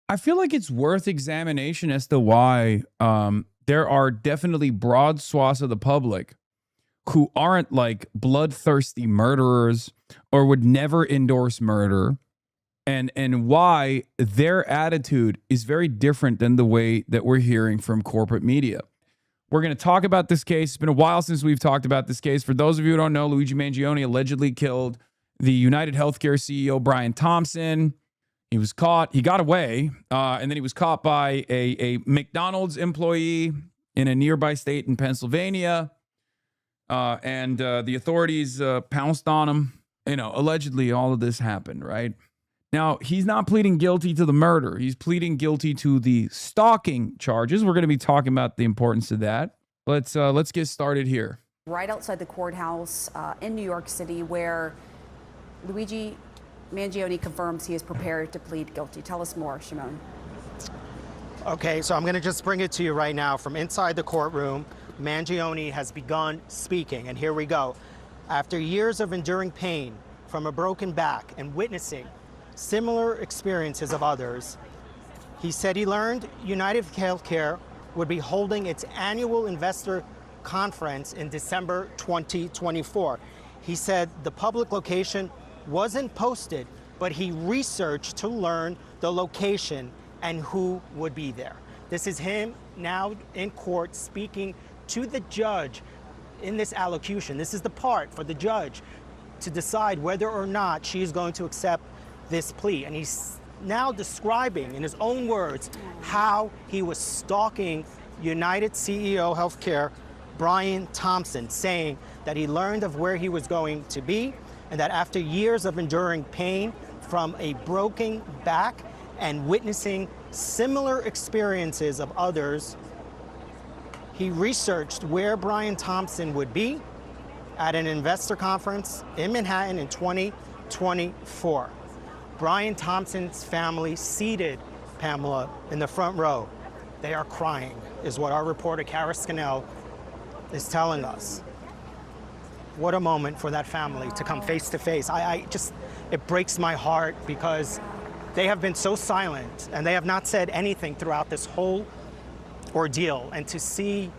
I feel like it's worth examination as to why there are definitely broad swaths of the public who aren't like bloodthirsty murderers or would never endorse murder, and why their attitude is very different than the way that we're hearing from corporate media. We're going to talk about this case. It's been a while since we've talked about this case. For those of you who don't know, Luigi Mangione allegedly killed the United Healthcare CEO, Brian Thompson. He was caught. He got away, and then he was caught by a McDonald's employee in a nearby state in Pennsylvania. And the authorities pounced on him. You know, allegedly all of this happened, right? Now, he's not pleading guilty to the murder. He's pleading guilty to the stalking charges. We're going to be talking about the importance of that. Let's get started here. Right outside the courthouse in New York City, where Luigi Mangione confirms he is prepared to plead guilty. Tell us more, Shimon. Okay, so I'm going to just bring it to you right now from inside the courtroom. Mangione has begun speaking, and here we go. After years of enduring pain from a broken back and witnessing similar experiences of others, he said he learned United Healthcare would be holding its annual investor conference in December 2024. He said the public location wasn't posted, but he researched to learn the location and who would be there. This is him now in court speaking to the judge in this allocution. This is the part for the judge to decide whether or not she is going to accept this plea. And he's now describing in his own words how he was stalking United CEO Healthcare Brian Thompson, saying that he learned of where he was going to be, and that after years of enduring pain from a broken back and witnessing similar experiences of others, he researched where Brian Thompson would be at an investor conference in Manhattan in 2024. Brian Thompson's family seated, Pamela, in the front row. They are crying, is what our reporter, Kara Scannell, is telling us. What a moment for that family to come face to face. It breaks my heart because they have been so silent and they have not said anything throughout this whole ordeal. And to see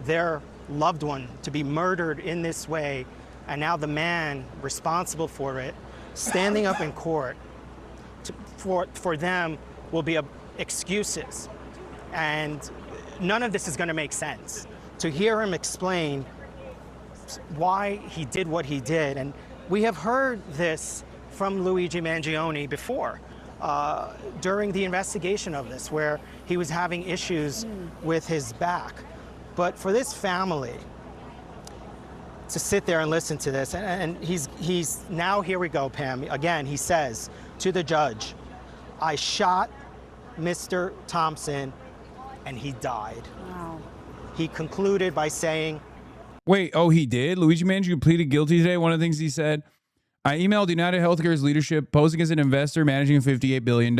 their loved one to be murdered in this way, and now the man responsible for it standing up in court, for them will be excuses. And none of this is going to make sense. To hear him explain why he did what he did. And we have heard this from Luigi Mangione before during the investigation of this, where he was having issues with his back. But for this family to sit there and listen to this, and he's now, here we go, Pam, again, he says to the judge, I shot Mr. Thompson and he died. Wow. He concluded by saying, Wait, oh, he did? Luigi Mangione pleaded guilty today. One of the things he said, I emailed United Healthcare's leadership posing as an investor managing $58 billion.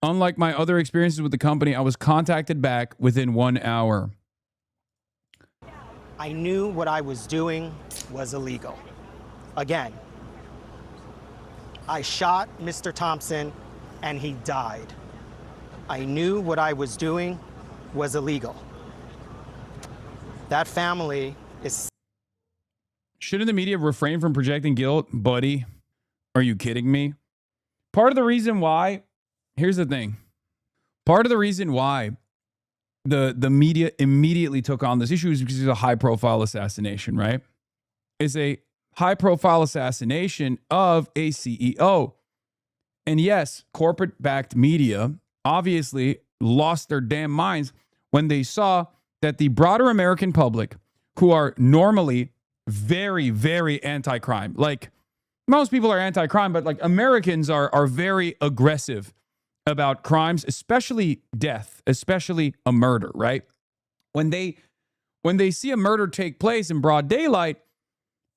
Unlike my other experiences with the company, I was contacted back within 1 hour. I knew what I was doing was illegal. Again, I shot Mr. Thompson and he died. I knew what I was doing was illegal. That family is... Shouldn't the media refrain from projecting guilt? Buddy, are you kidding me? Part of the reason why, here's the thing. Part of the reason why the media immediately took on this issue is because it's a high-profile assassination, right? It's a high-profile assassination of a CEO. And yes, corporate-backed media obviously lost their damn minds when they saw that the broader American public, who are normally very, very anti-crime, like most people are anti-crime, but like Americans are very aggressive about crimes, especially death, especially a murder, right? When they see a murder take place in broad daylight,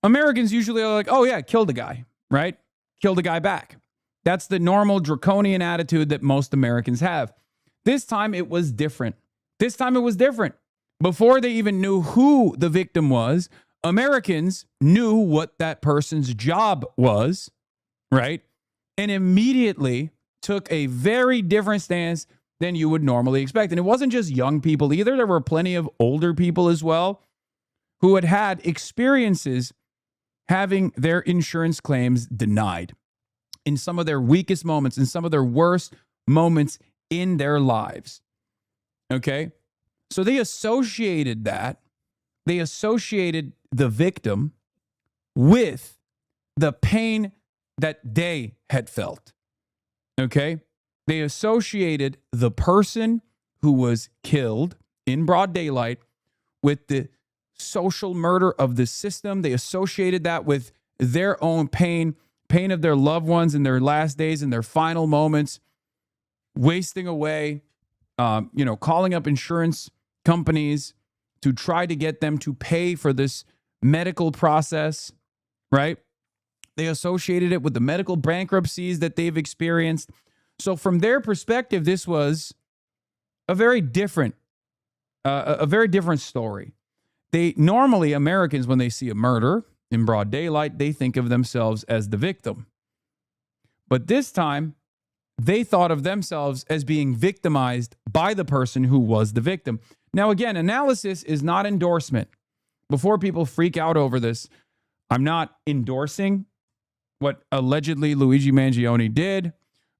Americans usually are like, oh yeah, kill the guy, right? Kill the guy back. That's the normal draconian attitude that most Americans have. This time it was different. Before they even knew who the victim was, Americans knew what that person's job was, right? And immediately took a very different stance than you would normally expect. And it wasn't just young people either. There were plenty of older people as well who had experiences having their insurance claims denied in some of their weakest moments, in some of their worst moments in their lives. Okay? So they associated that. They associated the victim with the pain that they had felt. Okay? They associated the person who was killed in broad daylight with the social murder of the system. They associated that with their own pain of their loved ones in their last days, in their final moments, wasting away, calling up insurance companies to try to get them to pay for this medical process, right? They associated it with the medical bankruptcies that they've experienced. So from their perspective, this was a very different story. Normally, Americans, when they see a murder in broad daylight, they think of themselves as the victim. But this time, they thought of themselves as being victimized by the person who was the victim. Now, again, analysis is not endorsement. Before people freak out over this, I'm not endorsing what allegedly Luigi Mangione did.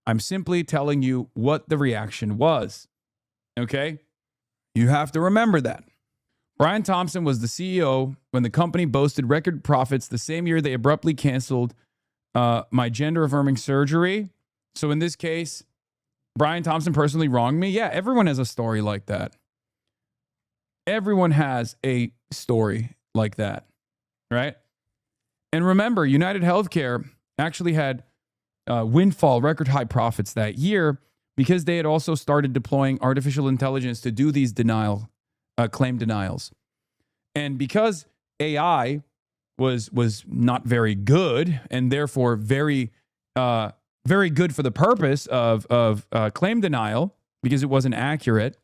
I'm simply telling you what the reaction was. Okay? You have to remember that. Brian Thompson was the CEO when the company boasted record profits the same year they abruptly canceled my gender-affirming surgery. So in this case, Brian Thompson personally wronged me. Yeah, everyone has a story like that. Everyone has a story like that, right? And remember, United Healthcare actually had windfall record high profits that year because they had also started deploying artificial intelligence to do these claim denials. And because AI was not very good and therefore very good for the purpose of claim denial because it wasn't accurate,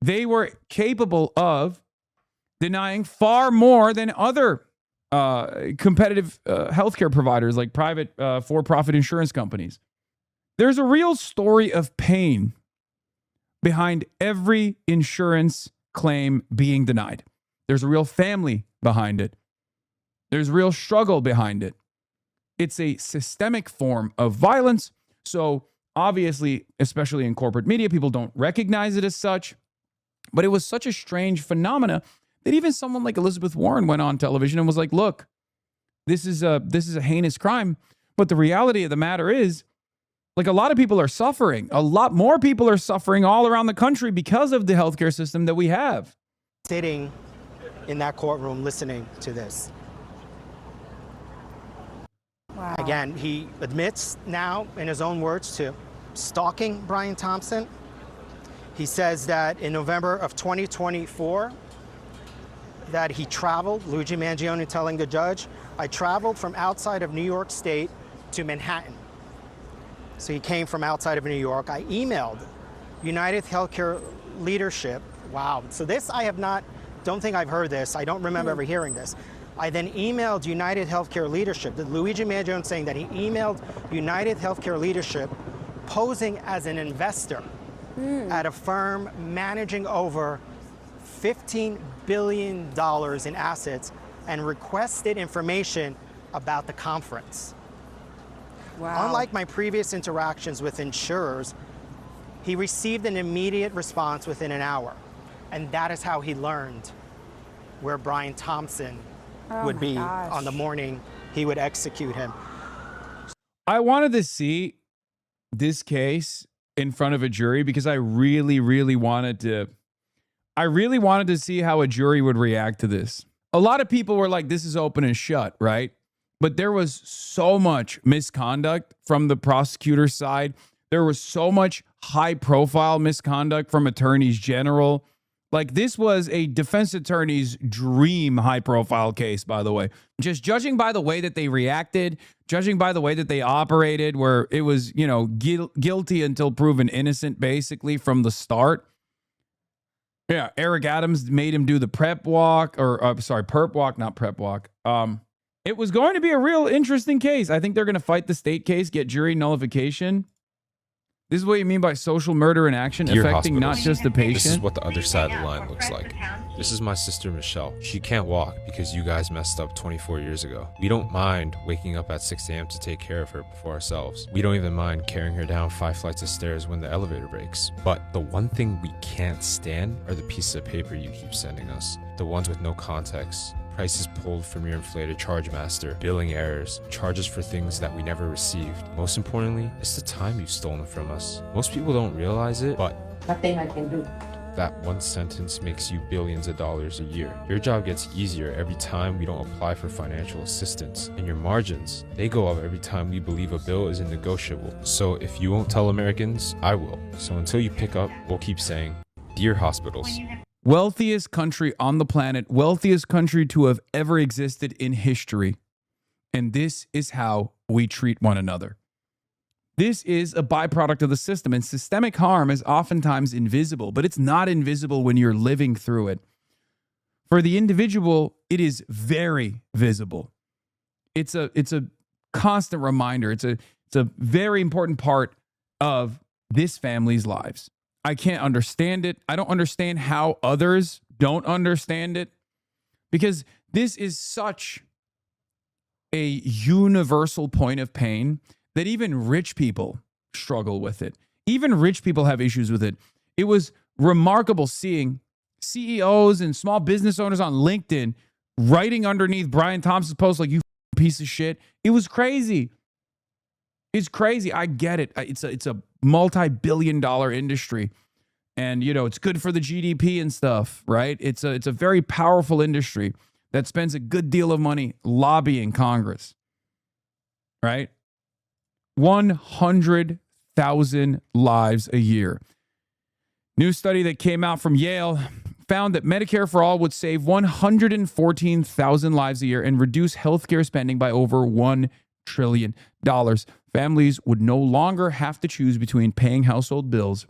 they were capable of denying far more than other competitive healthcare providers like private for-profit insurance companies. There's a real story of pain behind every insurance claim being denied. There's a real family behind it. There's real struggle behind it. It's a systemic form of violence. So obviously, especially in corporate media, people don't recognize it as such. But it was such a strange phenomena that even someone like Elizabeth Warren went on television and was like, look, this is a heinous crime. But the reality of the matter is, like, a lot of people are suffering. A lot more people are suffering all around the country because of the healthcare system that we have. Sitting in that courtroom listening to this. Wow. Again, he admits now, in his own words, to stalking Brian Thompson. He says that in November of 2024, that he traveled, Luigi Mangione telling the judge, I traveled from outside of New York State to Manhattan. So he came from outside of New York. I emailed United Healthcare leadership. Wow. So this don't think I've heard this. I don't remember ever hearing this. I then emailed United Healthcare leadership, Luigi Mangione saying that he emailed United Healthcare leadership posing as an investor at a firm managing over $15 billion in assets and requested information about the conference. Wow. Unlike my previous interactions with insurers, he received an immediate response within an hour. And that is how he learned where Brian Thompson would be on the morning he would execute him. I wanted to see this case in front of a jury because I really, really wanted to see how a jury would react to this. A lot of people were like, this is open and shut, right? But there was so much misconduct from the prosecutor's side. There was so much high-profile misconduct from attorneys general. Like, this was a defense attorney's dream high-profile case, by the way. Just judging by the way that they reacted, judging by the way that they operated, where it was, guilty until proven innocent, basically, from the start. Yeah, Eric Adams made him do the perp walk, not prep walk. It was going to be a real interesting case. I think they're going to fight the state case, get jury nullification. This is what you mean by social murder in action, Dear affecting not hospitals, just the This is patient. what the other side of the line looks like. This is my sister Michelle. She can't walk because you guys messed up 24 years ago. We don't mind waking up at 6 a.m. to take care of her before ourselves. We don't even mind carrying her down 5 flights of stairs when the elevator breaks. But the one thing we can't stand are the pieces of paper you keep sending us. The ones with no context. Prices pulled from your inflated charge master, billing errors, charges for things that we never received. Most importantly, it's the time you've stolen from us. Most people don't realize it, but Nothing I can do. that one sentence makes you billions of dollars a year. Your job gets easier every time we don't apply for financial assistance. And your margins, they go up every time we believe a bill isn't negotiable. So if you won't tell Americans, I will. So until you pick up, we'll keep saying, Dear hospitals. Wealthiest country on the planet, wealthiest country to have ever existed in history. And this is how we treat one another. This is a byproduct of the system, and systemic harm is oftentimes invisible, but it's not invisible when you're living through it. For the individual, it is very visible. It's a constant reminder. It's a very important part of this family's lives. I can't understand it. I don't understand how others don't understand it, because this is such a universal point of pain that even rich people struggle with it. Even rich people have issues with it. It was remarkable seeing CEOs and small business owners on LinkedIn writing underneath Brian Thompson's post like, "You piece of shit." It was crazy. It's crazy. I get it. It's a multi-billion-dollar industry, and it's good for the GDP and stuff, right? It's a very powerful industry that spends a good deal of money lobbying Congress, right? 100,000 lives a year. New study that came out from Yale found that Medicare for All would save 114,000 lives a year and reduce healthcare spending by over $1 trillion. Families would no longer have to choose between paying household bills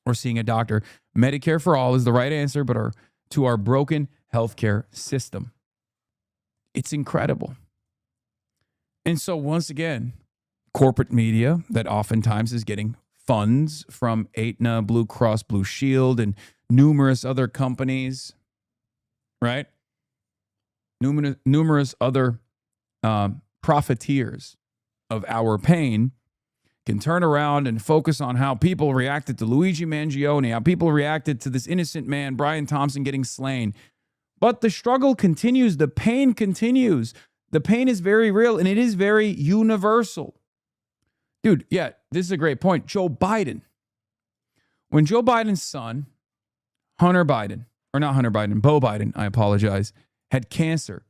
or seeing a doctor. Medicare for All is the right answer, but to our broken healthcare system. It's incredible. And so once again, corporate media that oftentimes is getting funds from Aetna, Blue Cross Blue Shield, and numerous other companies, right? Numerous other profiteers of our pain can turn around and focus on how people reacted to Luigi Mangione, how people reacted to this innocent man, Brian Thompson, getting slain. But the struggle continues. The pain continues. The pain is very real, and it is very universal. Dude, yeah, this is a great point. Joe Biden. When Joe Biden's son, Hunter Biden, or not Hunter Biden, Beau Biden, I apologize, had cancer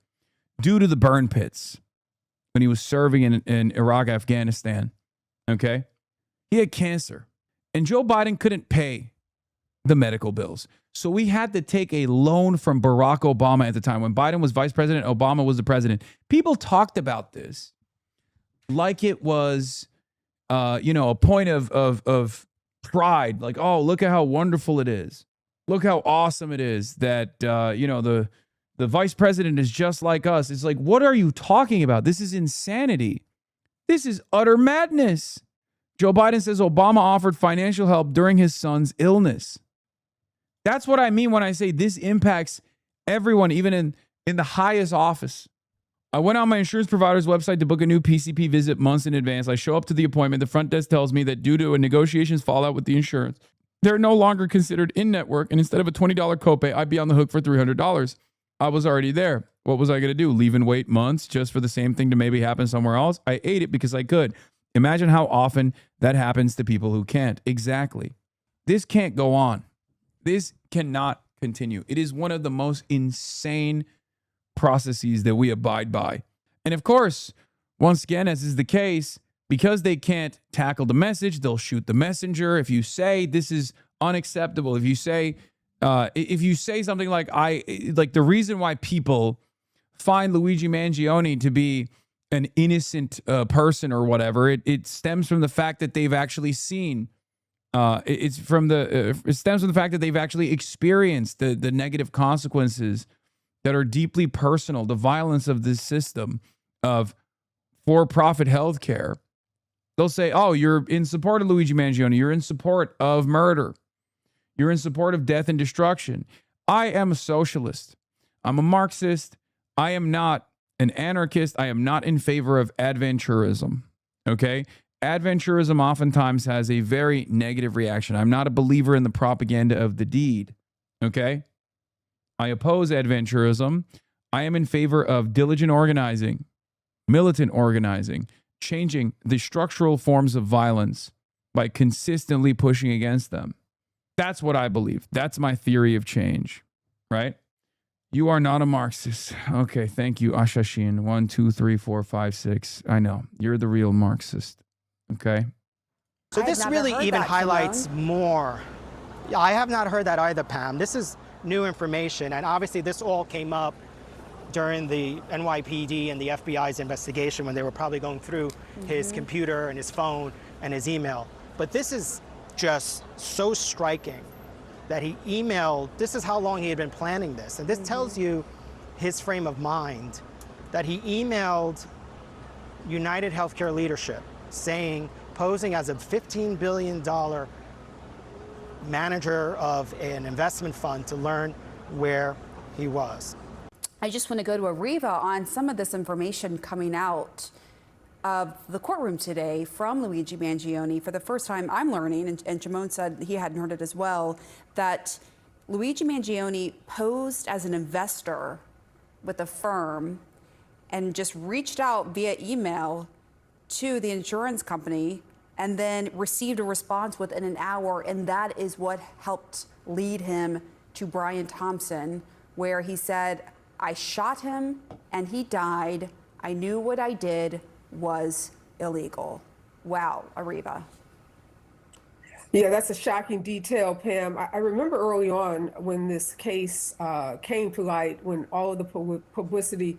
due to the burn pits when he was serving in Iraq, Afghanistan, okay? He had cancer, and Joe Biden couldn't pay the medical bills. So we had to take a loan from Barack Obama at the time. When Biden was vice president, Obama was the president. People talked about this like it was a point of pride, like, oh, look at how wonderful it is. Look how awesome it is that, the vice president is just like us. It's like, what are you talking about? This is insanity. This is utter madness. Joe Biden says Obama offered financial help during his son's illness. That's what I mean when I say this impacts everyone, even in the highest office. I went on my insurance provider's website to book a new PCP visit months in advance. I show up to the appointment. The front desk tells me that due to a negotiations fallout with the insurance, they're no longer considered in-network, and instead of a $20 copay, I'd be on the hook for $300. I was already there. What was I going to do? Leave and wait months just for the same thing to maybe happen somewhere else? I ate it because I could. Imagine how often that happens to people who can't. Exactly. This can't go on. This cannot continue. It is one of the most insane processes that we abide by. And of course, once again, as is the case, because they can't tackle the message, they'll shoot the messenger. If you say this is unacceptable, if you say something like the reason why people find Luigi Mangione to be an innocent person or whatever, it stems from the fact that they've actually seen. It stems from the fact that they've actually experienced the negative consequences that are deeply personal, the violence of this system of for-profit healthcare They'll say, oh, you're in support of Luigi Mangione. You're in support of murder. You're in support of death and destruction. I am a socialist. I'm a Marxist. I am not an anarchist. I am not in favor of adventurism. Okay? Adventurism oftentimes has a very negative reaction. I'm not a believer in the propaganda of the deed. Okay? I oppose adventurism. I am in favor of diligent organizing, militant organizing, changing the structural forms of violence by consistently pushing against them. That's what I believe. That's my theory of change, right? You are not a Marxist. Okay, thank you, Ashashin. 1, 2, 3, 4, 5, 6. I know. You're the real Marxist. Okay? So this really even highlights more. I have not heard that either, Pam. This is new information, and obviously this all came up during the NYPD and the FBI's investigation when they were probably going through his computer and his phone and his email. But this is just so striking that he emailed, this is how long he had been planning this. And this tells you his frame of mind, that he emailed United Healthcare leadership saying, posing as a $15 billion manager of an investment fund to learn where he was. I just want to go to Ariva on some of this information coming out of the courtroom today from Luigi Mangione. For the first time, I'm learning, and Jamon said he hadn't heard it as well, that Luigi Mangione posed as an investor with a firm and just reached out via email to the insurance company and then received a response within an hour. And that is what helped lead him to Brian Thompson, where he said, I shot him and he died. I knew what I did was illegal. Wow, Ariva. Yeah, that's a shocking detail, Pam. I remember early on when this case came to light, when all of the publicity,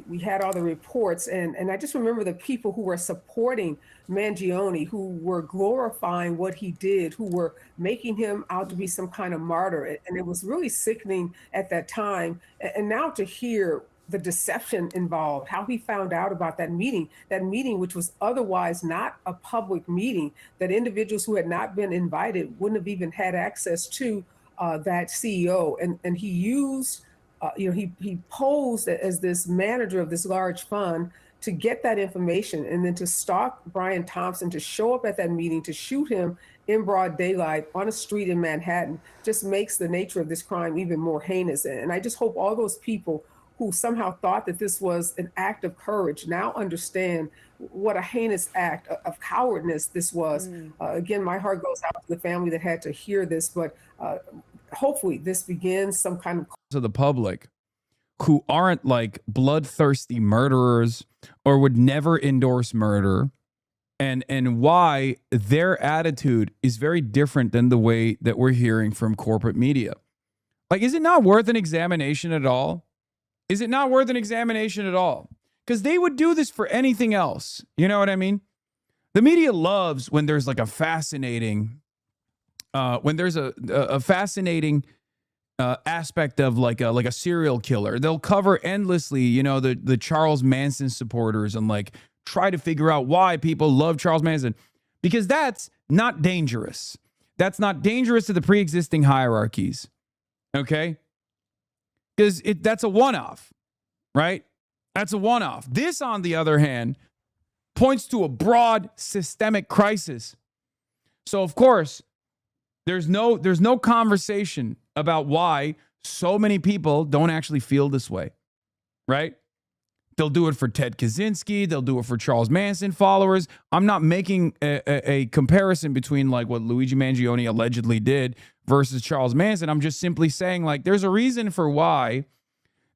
we had all the reports, and I just remember the people who were supporting Mangione, who were glorifying what he did, who were making him out to be some kind of martyr. And it was really sickening at that time. And now to hear the deception involved, how he found out about that meeting which was otherwise not a public meeting, that individuals who had not been invited wouldn't have even had access to that CEO. And he used, he posed as this manager of this large fund to get that information and then to stalk Brian Thompson, to show up at that meeting, to shoot him in broad daylight on a street in Manhattan, just makes the nature of this crime even more heinous. And I just hope all those people who somehow thought that this was an act of courage now understand what a heinous act of cowardness this was. Again, my heart goes out to the family that had to hear this, but hopefully this begins some kind of... To the public who aren't like bloodthirsty murderers or would never endorse murder, and why their attitude is very different than the way that we're hearing from corporate media. Like, is it not worth an examination at all? Is it not worth an examination at all? Because they would do this for anything else. You know what I mean? The media loves when there's like a fascinating, fascinating aspect of like a serial killer. They'll cover endlessly, the Charles Manson supporters and like try to figure out why people love Charles Manson, because that's not dangerous. That's not dangerous to the pre-existing hierarchies. Okay? Because that's a one-off, right? That's a one-off. This, on the other hand, points to a broad systemic crisis. So, of course, there's no conversation about why so many people don't actually feel this way, right? They'll do it for Ted Kaczynski. They'll do it for Charles Manson followers. I'm not making a comparison between like what Luigi Mangione allegedly did versus Charles Manson. I'm just simply saying like there's a reason for why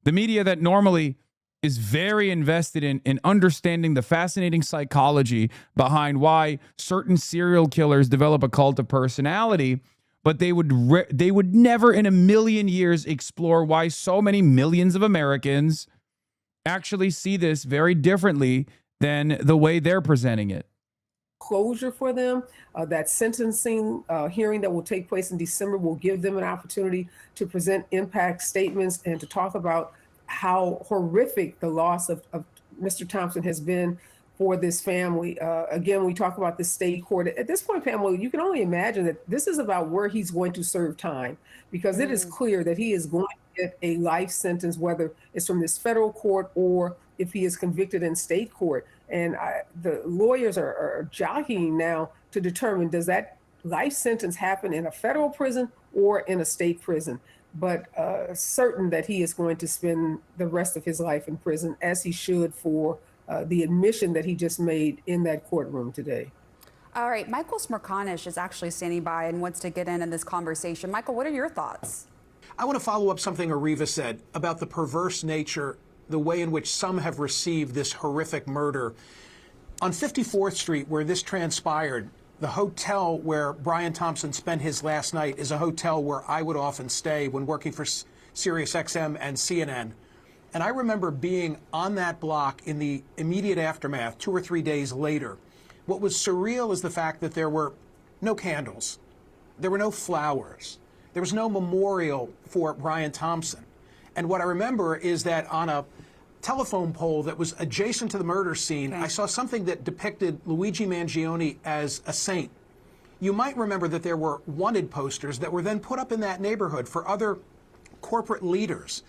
the media that normally is very invested in understanding the fascinating psychology behind why certain serial killers develop a cult of personality, but they would never in a million years explore why so many millions of Americans actually see this very differently than the way they're presenting it. Closure for them. That sentencing hearing that will take place in December will give them an opportunity to present impact statements and to talk about how horrific the loss of Mr. Thompson has been for this family. Again, we talk about the state court. At this point, Pamela, you can only imagine that this is about where he's going to serve time, because it is clear that he is going to get a life sentence, whether it's from this federal court or if he is convicted in state court. And the lawyers are jockeying now to determine, does that life sentence happen in a federal prison or in a state prison? But certain that he is going to spend the rest of his life in prison, as he should, for the admission that he just made in that courtroom today. All right, Michael Smerconish is actually standing by and wants to get in this conversation. Michael, what are your thoughts? I want to follow up something Ariva said about the perverse nature, the way in which some have received this horrific murder. On 54th Street, where this transpired, the hotel where Brian Thompson spent his last night is a hotel where I would often stay when working for SiriusXM and CNN. And I remember being on that block in the immediate aftermath, 2 or 3 days later. What was surreal is the fact that there were no candles. There were no flowers. There was no memorial for Brian Thompson. And what I remember is that on a telephone pole that was adjacent to the murder scene, I saw something that depicted Luigi Mangione as a saint. You might remember that there were wanted posters that were then put up in that neighborhood for other corporate leaders.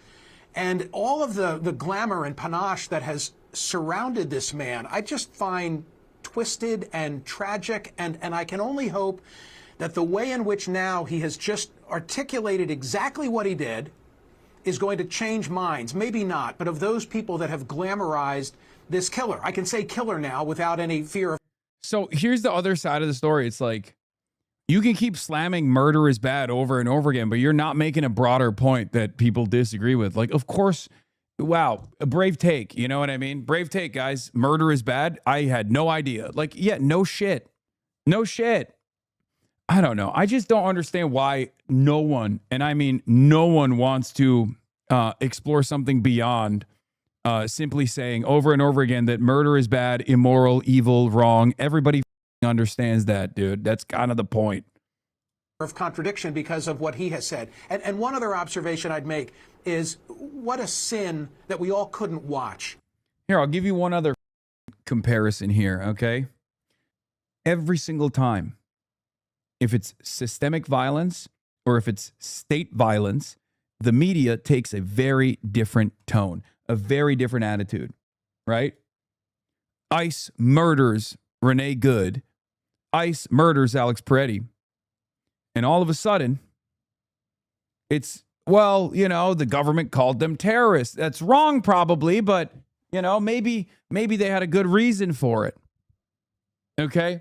And all of the glamour and panache that has surrounded this man, I just find twisted and tragic. And I can only hope that the way in which now he has just articulated exactly what he did is going to change minds, maybe not, but of those people that have glamorized this killer. I can say killer now without any fear of. So here's the other side of the story. It's like, you can keep slamming murder is bad over and over again, but you're not making a broader point that people disagree with. Like, of course, wow, a brave take. You know what I mean? Brave take, guys. Murder is bad. I had no idea. Like, yeah, no shit. No shit. I don't know. I just don't understand why no one, and I mean no one, wants to explore something beyond simply saying over and over again that murder is bad, immoral, evil, wrong. Everybody understands that, dude. That's kind of the point. Of contradiction because of what he has said. And one other observation I'd make is what a sin that we all couldn't watch. Here, I'll give you one other comparison here, okay? Every single time, if it's systemic violence or if it's state violence, the media takes a very different tone, a very different attitude, right? ICE murders Renee Good. ICE murders Alex Peretti. And all of a sudden, it's, well, you know, the government called them terrorists. That's wrong, probably, but, you know, maybe they had a good reason for it. Okay?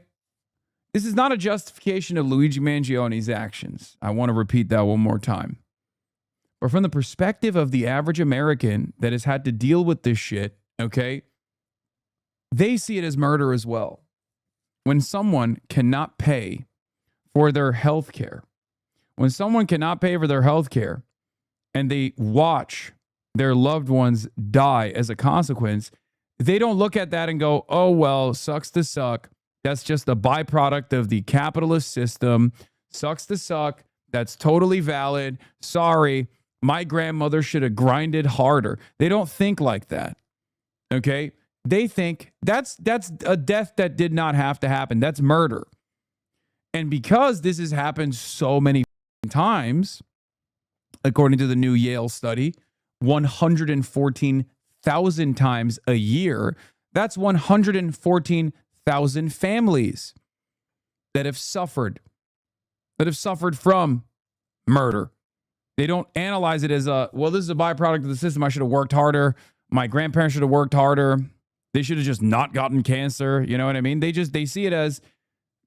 This is not a justification of Luigi Mangione's actions. I want to repeat that one more time. But from the perspective of the average American that has had to deal with this shit, okay, they see it as murder as well. When someone cannot pay for their health care, when someone cannot pay for their health care and they watch their loved ones die as a consequence, they don't look at that and go, oh, well, sucks to suck. That's just a byproduct of the capitalist system. Sucks to suck. That's totally valid. Sorry, my grandmother should have grinded harder. They don't think like that. Okay? They think that's a death that did not have to happen. That's murder. And because this has happened so many times, according to the new Yale study, 114,000 times a year, that's 114,000 families that have suffered from murder. They don't analyze it as well, this is a byproduct of the system. I should have worked harder. My grandparents should have worked harder. They should have just not gotten cancer. You know what I mean? They see it as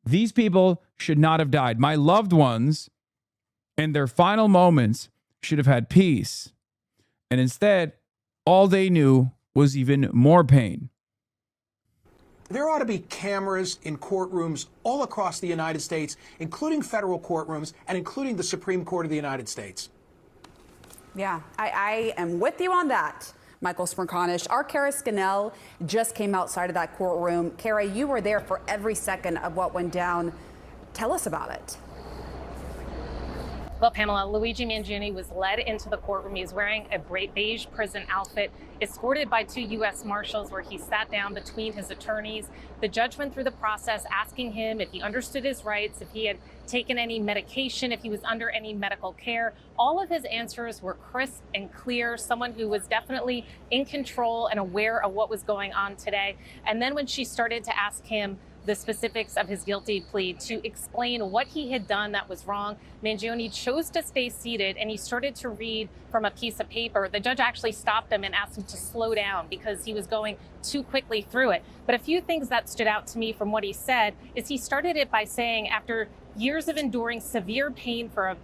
these people should not have died. My loved ones in their final moments should have had peace. And instead, all they knew was even more pain. There ought to be cameras in courtrooms all across the United States, including federal courtrooms and including the Supreme Court of the United States. Yeah, I am with you on that, Michael Smerconish. Our Kara Scannell just came outside of that courtroom. Kara, you were there for every second of what went down. Tell us about it. Well, Pamela, Luigi Mangione was led into the courtroom. He's wearing a beige prison outfit, escorted by 2 U.S. Marshals, where he sat down between his attorneys. The judge went through the process asking him if he understood his rights, if he had taken any medication, if he was under any medical care. All of his answers were crisp and clear, someone who was definitely in control and aware of what was going on today. And then when she started to ask him the specifics of his guilty plea, to explain what he had done that was wrong, Mangione chose to stay seated and he started to read from a piece of paper. The judge actually stopped him and asked him to slow down because he was going too quickly through it. But a few things that stood out to me from what he said is he started it by saying, after years of enduring severe pain for a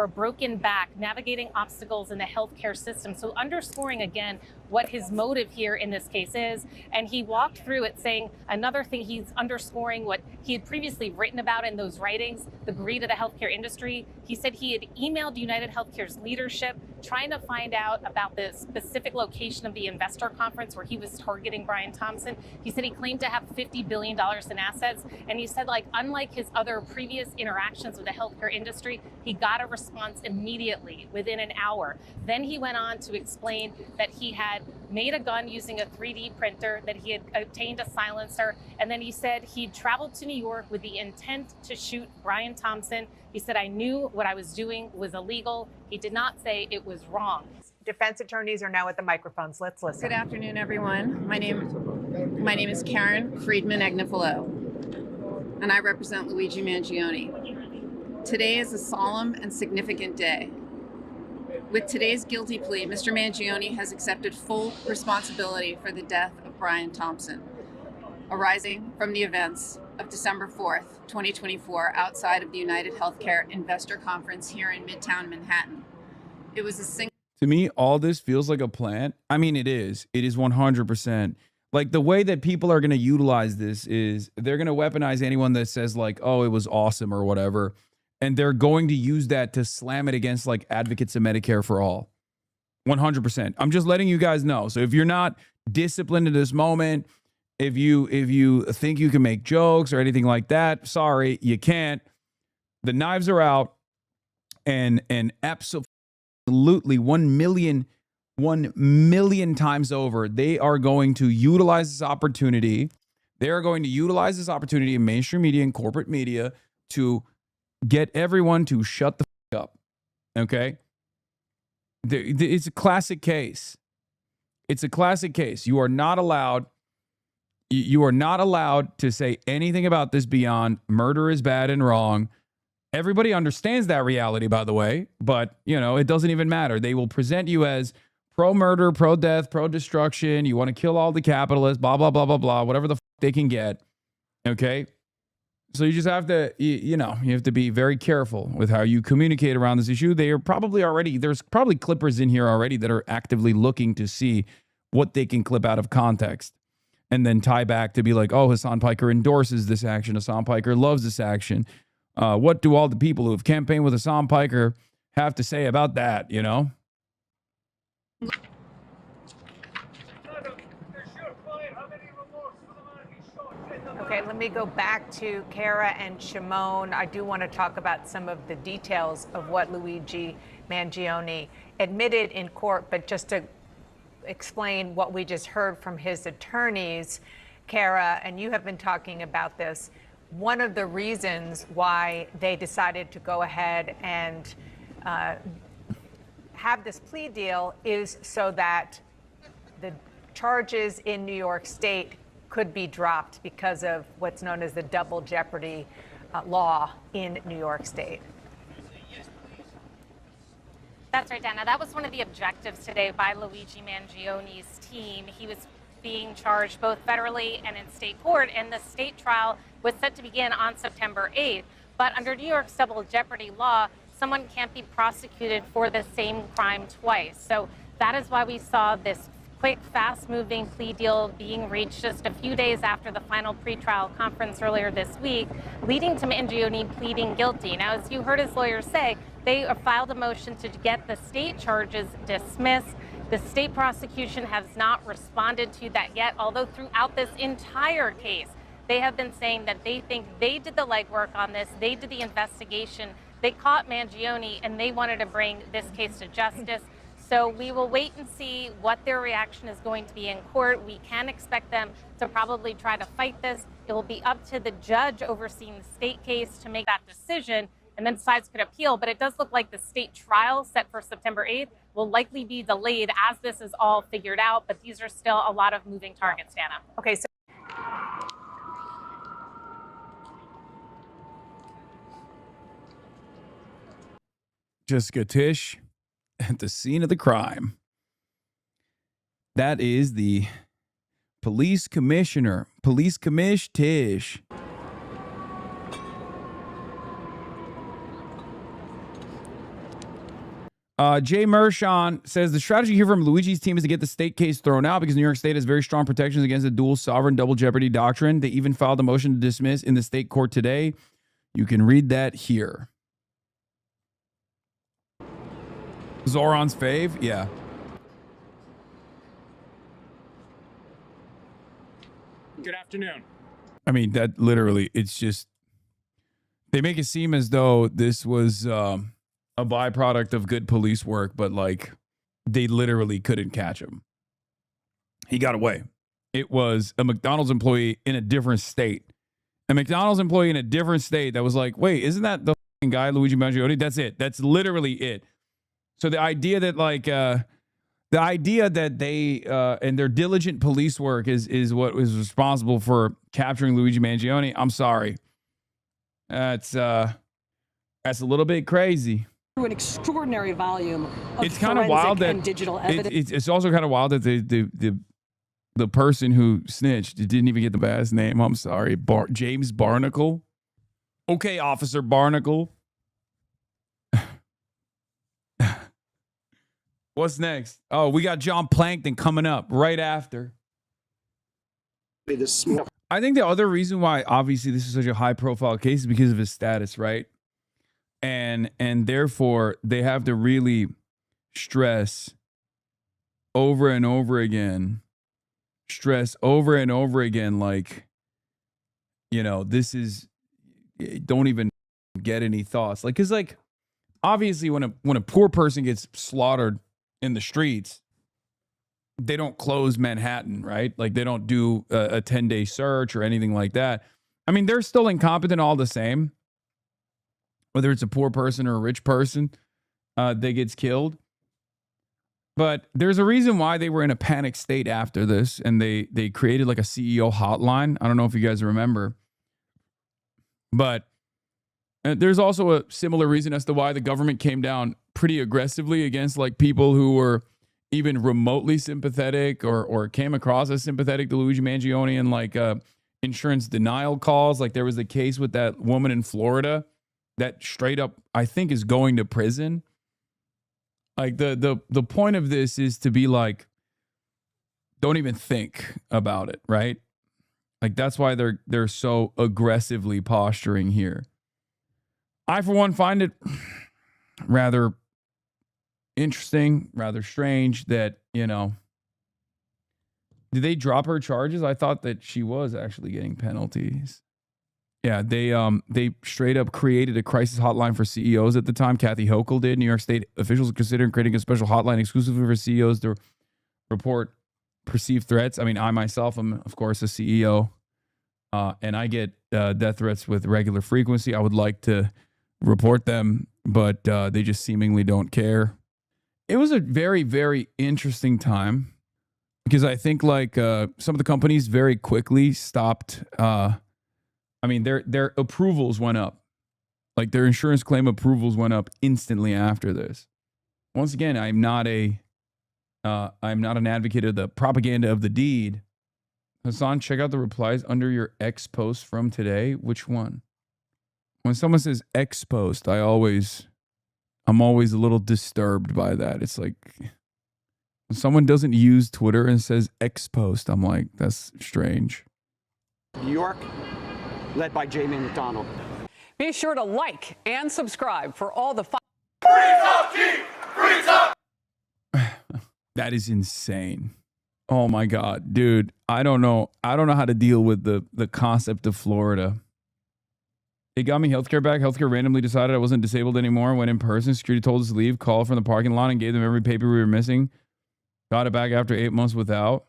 broken back, navigating obstacles in the healthcare system. So underscoring again what his motive here in this case is. And he walked through it saying another thing, he's underscoring what he had previously written about in those writings, the greed of the healthcare industry. He said he had emailed United Healthcare's leadership trying to find out about the specific location of the investor conference where he was targeting Brian Thompson. He said he claimed to have $50 billion in assets. And he said, like, unlike his other previous interactions with the healthcare industry, he got a response immediately within an hour. Then he went on to explain that he had made a gun using a 3D printer, that he had obtained a silencer, and then he said he'd traveled to New York with the intent to shoot Brian Thompson. He said, I knew what I was doing was illegal. He did not say it was wrong. Defense attorneys are now at the microphones. Let's listen. Good afternoon, everyone. My name is Karen Friedman Agnifilo, and I represent Luigi Mangione. Today is a solemn and significant day. With today's guilty plea, Mr. Mangione has accepted full responsibility for the death of Brian Thompson, arising from the events of December 4th, 2024, outside of the United Healthcare Investor Conference here in Midtown Manhattan. It was a single... To me, all this feels like a plan. I mean, it is. It is 100%. Like, the way that people are going to utilize this is they're going to weaponize anyone that says, like, oh, it was awesome or whatever. And they're going to use that to slam it against, like, advocates of Medicare for all. 100%. I'm just letting you guys know. So if you're not disciplined in this moment, if you think you can make jokes or anything like that, sorry, you can't. The knives are out, and absolutely 1 million times over, they are going to utilize this opportunity. They are going to utilize this opportunity in mainstream media and corporate media to get everyone to shut the fuck up. Okay? It's a classic case. It's a classic case. You are not allowed to say anything about this beyond murder is bad and wrong. Everybody understands that reality, by the way, but, you know, it doesn't even matter. They will present you as pro-murder, pro-death, pro-destruction. You want to kill all the capitalists, blah, blah, blah, blah, blah, whatever the fuck they can get. Okay? So you just have to, you have to be very careful with how you communicate around this issue. They are probably already, there's probably clippers in here already that are actively looking to see what they can clip out of context and then tie back to be like, oh, Hasan Piker endorses this action. Hasan Piker loves this action. What do all the people who have campaigned with Hasan Piker have to say about that, you know? Okay, let me go back to Kara and Shimon. I do want to talk about some of the details of what Luigi Mangione admitted in court, but just to explain what we just heard from his attorneys, Kara, and you have been talking about this, one of the reasons why they decided to go ahead and have this plea deal is so that the charges in New York State could be dropped because of what's known as the double jeopardy law in New York State. That's right, Dana. That was one of the objectives today by Luigi Mangione's team. He was being charged both federally and in state court, and the state trial was set to begin on September 8th. But under New York's double jeopardy law, someone can't be prosecuted for the same crime twice. So that is why we saw this quick, fast-moving plea deal being reached just a few days after the final pretrial conference earlier this week, leading to Mangione pleading guilty. Now, as you heard his lawyers say, they filed a motion to get the state charges dismissed. The state prosecution has not responded to that yet, although throughout this entire case, they have been saying that they think they did the legwork on this, they did the investigation, They caught Mangione and they wanted to bring this case to justice. So we will wait and see what their reaction is going to be in court. We can expect them to probably try to fight this. It will be up to the judge overseeing the state case to make that decision, and then sides could appeal. But it does look like the state trial set for September 8th will likely be delayed as this is all figured out. But these are still a lot of moving targets, Dana. Okay, so Jessica Tisch at the scene of the crime. That is the police commissioner, Police Commish Tisch. Jay Mershon says the strategy here from Luigi's team is to get the state case thrown out because New York State has very strong protections against the dual sovereign double jeopardy doctrine. They even filed a motion to dismiss in the state court today. You can read that here. Zoran's fave? Yeah. Good afternoon. I mean, that literally, it's just, they make it seem as though this was a byproduct of good police work, but like they literally couldn't catch him. He got away. It was a McDonald's employee in a different state. A McDonald's employee in a different state that was like, wait, isn't that the guy, Luigi Mangione? That's it. That's literally it. So the idea that like, the idea that they and their diligent police work is what was responsible for capturing Luigi Mangione, I'm sorry. That's a little bit crazy. An extraordinary volume of it's kind of wild that and digital evidence. It's also kind of wild that the person who snitched didn't even get the best name. I'm sorry, James Barnacle. Okay, Officer Barnacle. What's next? Oh, we got John Plankton coming up right after. I think the other reason why obviously this is such a high profile case is because of his status, right? And therefore they have to really stress over and over again, like, you know, this is, don't even get any thoughts. Like, cause like, obviously when a poor person gets slaughtered in the streets, they don't close Manhattan, right? Like they don't do a 10-day search or anything like that. I mean, they're still incompetent all the same, whether it's a poor person or a rich person that gets killed. But there's a reason why they were in a panic state after this, and they created like a CEO hotline. I don't know if you guys remember, but there's also a similar reason as to why the government came down pretty aggressively against like people who were even remotely sympathetic or came across as sympathetic to Luigi Mangione and like insurance denial calls. Like there was the case with that woman in Florida that straight up, I think, is going to prison. Like the point of this is to be like, don't even think about it, right? Like that's why they're so aggressively posturing here. I, for one, find it rather interesting, rather strange that, you know, did they drop her charges? I thought that she was actually getting penalties. Yeah, they straight up created a crisis hotline for CEOs at the time. Kathy Hochul did. New York State officials are considering creating a special hotline exclusively for CEOs to report perceived threats. I mean, I myself am, of course, a CEO, and I get death threats with regular frequency. I would like to report them, but they just seemingly don't care. It was a very, very interesting time because I think like some of the companies very quickly stopped. I mean, their approvals went up. Like their insurance claim approvals went up instantly after this. Once again, I'm not an advocate of the propaganda of the deed. Hasan, check out the replies under your X post from today. Which one? When someone says X post, I'm always a little disturbed by that. It's like when someone doesn't use Twitter and says X post, I'm like, that's strange. New York, led by Jamie McDonald. Be sure to like and subscribe for all the That is insane. Oh my God, dude. I don't know how to deal with the concept of Florida. He got me healthcare back. Healthcare randomly decided I wasn't disabled anymore. Went in person. Security told us to leave. Called from the parking lot and gave them every paper we were missing. Got it back after 8 months without.